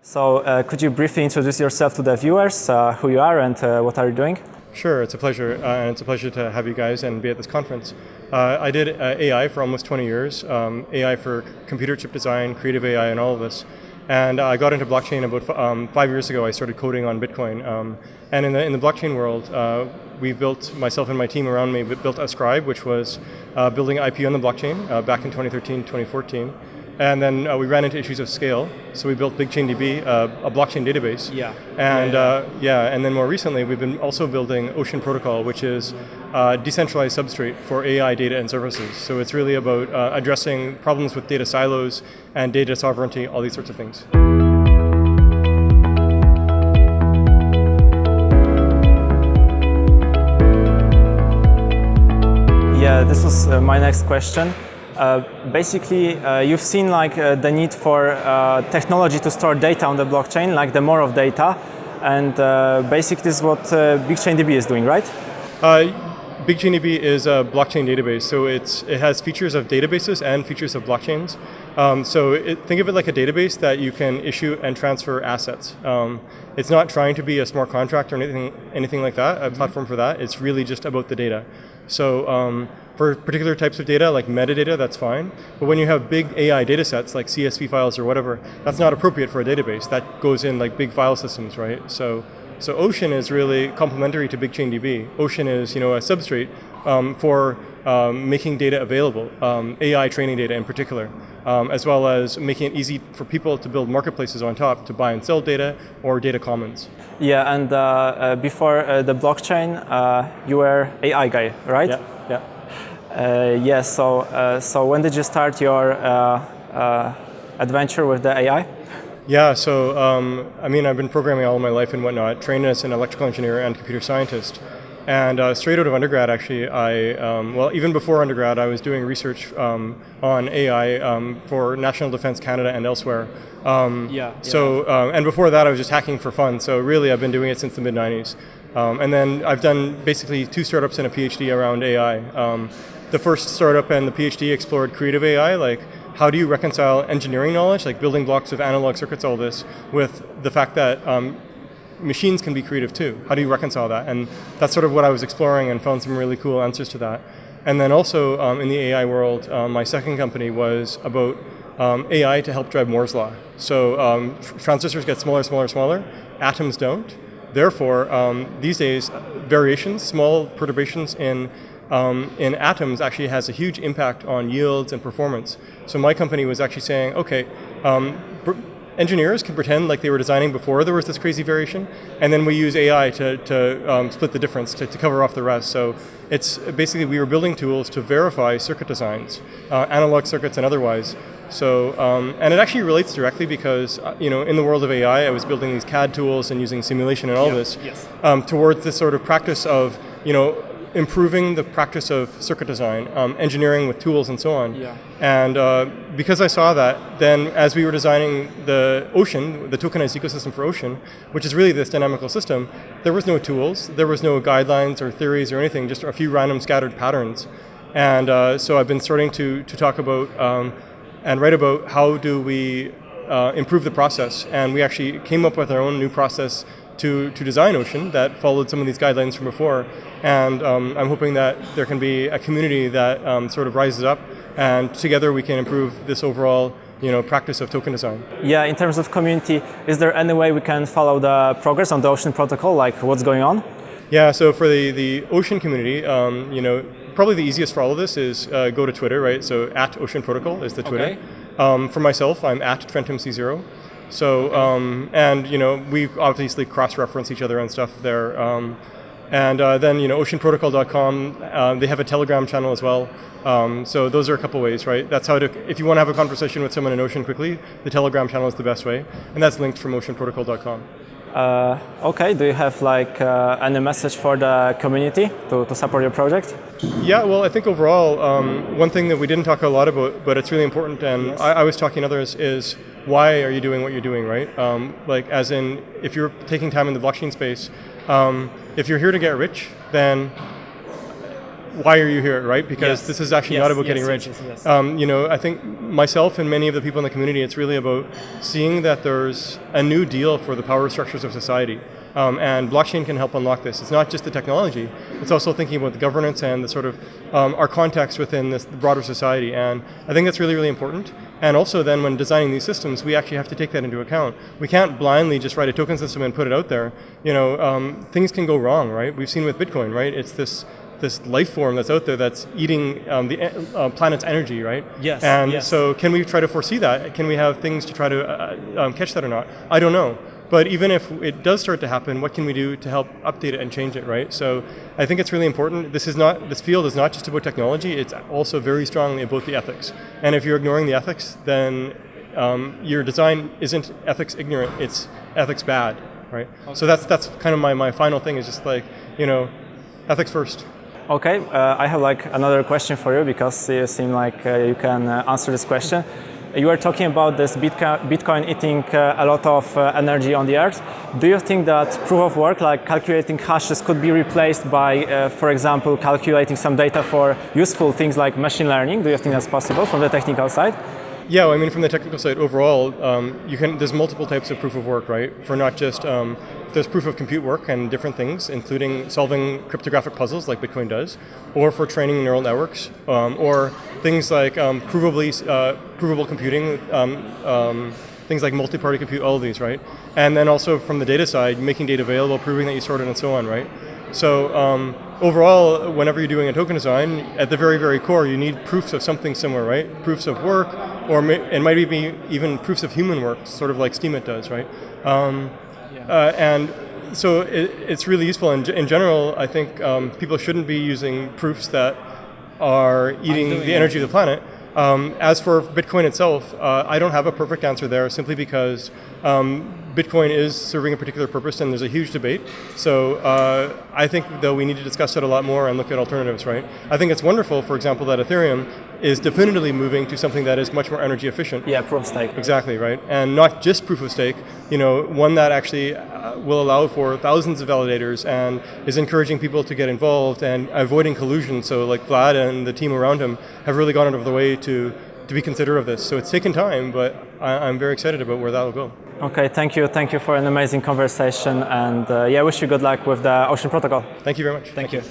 So could you briefly introduce yourself to the viewers, who you are and what are you doing? Sure, it's a pleasure, and it's a pleasure to have you guys and be at this conference. I did AI for almost 20 years, AI for computer chip design, creative AI, and all of this. And I got into blockchain about 5 years ago. I started coding on Bitcoin. And in the blockchain world, we built, myself and my team around me, built Ascribe, which was building IP on the blockchain back in 2013, 2014. And then we ran into issues of scale, so we built BigchainDB, a blockchain database. Yeah. And and then more recently, we've been also building Ocean Protocol, which is a decentralized substrate for AI data and services. So it's really about addressing problems with data silos and data sovereignty, all these sorts of things. Yeah, this was my next question. Basically, you've seen the need for technology to store data on the blockchain, like the more of data, and basically this is what BigchainDB is doing, right? BigchainDB is a blockchain database, so it has features of databases and features of blockchains. Think of it like a database that you can issue and transfer assets. It's not trying to be a smart contract or anything like that, a platform for that. It's really just about the data. So for particular types of data, like metadata, that's fine. But when you have big AI data sets, like CSV files or whatever, that's not appropriate for a database. That goes in like big file systems, right? So Ocean is really complementary to BigchainDB. Ocean is, a substrate for making data available, AI training data in particular, as well as making it easy for people to build marketplaces on top to buy and sell data or data commons. Yeah, and before the blockchain, you were AI guy, right? Yeah. So when did you start your adventure with the AI? Yeah, so I've been programming all my life and whatnot, trained as an electrical engineer and computer scientist. And straight out of undergrad, actually, even before undergrad, I was doing research on AI for National Defense Canada and elsewhere. And before that, I was just hacking for fun. So really, I've been doing it since the mid-90s. And then I've done basically 2 startups and a PhD around AI. The first startup and the PhD explored creative AI, like how do you reconcile engineering knowledge, like building blocks of analog circuits, all this, with the fact that machines can be creative too. How do you reconcile that? And that's sort of what I was exploring and found some really cool answers to that. And then also in the AI world, my second company was about AI to help drive Moore's law. So transistors get smaller, atoms don't. Therefore, these days, variations, small perturbations in atoms actually has a huge impact on yields and performance. So my company was actually saying, okay, engineers can pretend like they were designing before there was this crazy variation, and then we use AI to split the difference, to cover off the rest. So it's basically we were building tools to verify circuit designs, analog circuits and otherwise. So, and it actually relates directly because, in the world of AI, I was building these CAD tools and using simulation and all this towards this sort of practice of, improving the practice of circuit design, engineering with tools and so on. Yeah. And because I saw that, then as we were designing the Ocean, the tokenized ecosystem for Ocean, which is really this dynamical system, there was no tools, there was no guidelines or theories or anything, just a few random scattered patterns. And so I've been starting to talk about and write about how do we improve the process. And we actually came up with our own new process to design Ocean that followed some of these guidelines from before. And I'm hoping that there can be a community that sort of rises up, and together we can improve this overall practice of token design. Yeah, in terms of community, is there any way we can follow the progress on the Ocean protocol, like what's going on? Yeah, so for the Ocean community, probably the easiest for all of this is go to Twitter, right? So @Ocean Protocol is the Twitter. Okay. For myself, I'm @TrentMC0. So, we obviously cross-reference each other and stuff there. Then, oceanprotocol.com, they have a Telegram channel as well. So those are a couple ways, right? That's how if you want to have a conversation with someone in Ocean quickly, the Telegram channel is the best way. And that's linked from oceanprotocol.com. Okay, do you have any message for the community to support your project? Yeah, well, I think overall, one thing that we didn't talk a lot about, but it's really important, and yes. I was talking to others, is why are you doing what you're doing, right? As in, if you're taking time in the blockchain space, if you're here to get rich, then why are you here, right? Because Yes. this is actually Yes, not about yes, getting yes, rich. yes, yes. You know, I think myself and many of the people in the community, it's really about seeing that there's a new deal for the power structures of society. And blockchain can help unlock this. It's not just the technology, it's also thinking about the governance and the sort of our context within this broader society. And I think that's really, really important. And also then when designing these systems, we actually have to take that into account. We can't blindly just write a token system and put it out there. You know, things can go wrong, right? We've seen with Bitcoin, right? It's this life form that's out there that's eating the planet's energy, right? Yes. And yes. so can we try to foresee that? Can we have things to try to catch that or not? I don't know. But even if it does start to happen, what can we do to help update it and change it, right? So I think it's really important. This field is not just about technology, it's also very strongly about the ethics. And if you're ignoring the ethics, then your design isn't ethics ignorant, it's ethics bad, right? Okay. So that's kind of my final thing is just like, you know, ethics first. Okay, I have like another question for you because you seem like you can answer this question. You were talking about this Bitcoin eating a lot of energy on the earth. Do you think that proof of work, like calculating hashes, could be replaced by, for example, calculating some data for useful things like machine learning? Do you think that's possible from the technical side? Yeah, well, I mean, from the technical side, overall, there's multiple types of proof of work, right? For not just, there's proof of compute work and different things, including solving cryptographic puzzles like Bitcoin does, or for training neural networks, or things like provable computing, things like multi-party compute, all of these, right? And then also from the data side, making data available, proving that you stored it, and so on, right? So overall, whenever you're doing a token design, at the very, very core, you need proofs of something similar, right? Proofs of work, or it might be even proofs of human work, sort of like Steemit does, right? And so it's really useful. In general, I think people shouldn't be using proofs that are eating the energy of the planet. As for Bitcoin itself, I don't have a perfect answer there, simply because Bitcoin is serving a particular purpose and there's a huge debate. So I think, though, we need to discuss it a lot more and look at alternatives, right? I think it's wonderful, for example, that Ethereum is definitively moving to something that is much more energy efficient. Yeah, proof of stake. Exactly, right? And not just proof of stake, you know, one that actually will allow for thousands of validators and is encouraging people to get involved and avoiding collusion. So like Vlad and the team around him have really gone out of the way to be considerate of this. So it's taken time, but I'm very excited about where that will go. Okay, thank you for an amazing conversation, and yeah, wish you good luck with the Ocean Protocol. Thank you very much. Thank you.